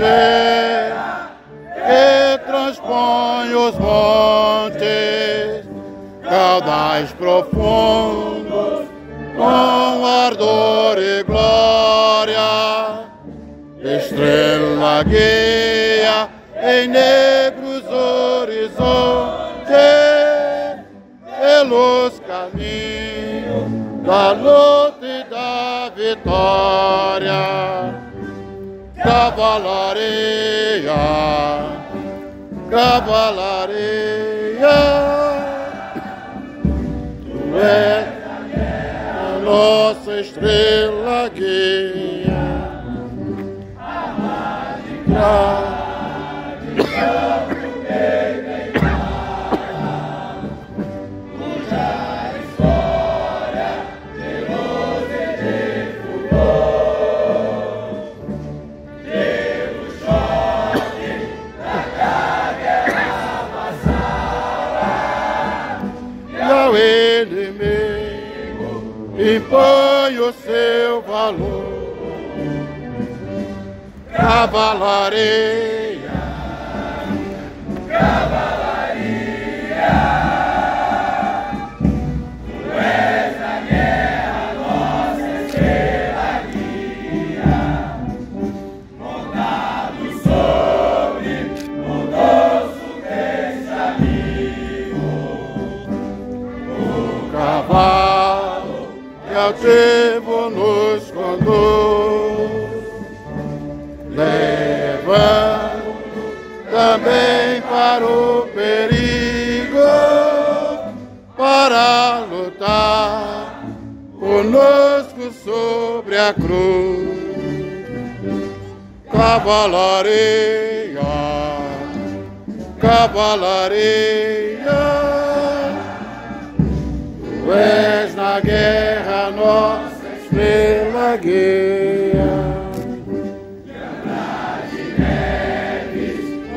estrela que transpõe os montes, caudais profundos com ardor e glória. Estrela guia em negros horizontes, pelos caminhos da luta e da vitória. Cavalaria, cavalaria, tu és a nossa estrela guia. O inimigo impõe o seu valor. Cavalaria, cavalaria, tu és a guerra, nossa estrela guia, montado sobre o dorso desse amigo. Cavalo que altivo nos conduz, levando também para o perigo, para lutar conosco sobre a cruz. Cavalaria, cavalaria, tu és na guerra nossa estrela guia.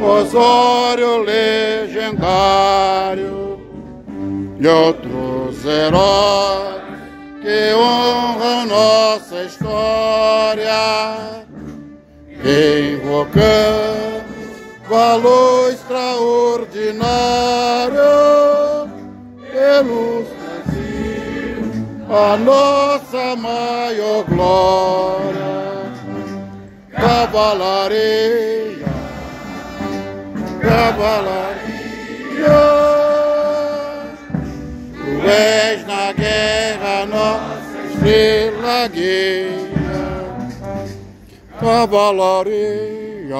Osório legendário e outros heróis que honram nossa história, invocando valor extraordinário pelos Brasil, a nossa maior glória. Cavalaria, cavalaria, tu és na guerra nossa estrela guia. Cavalaria,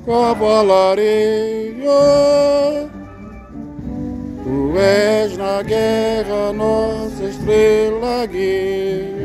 cavalaria, tu és na guerra nossa estrela guia.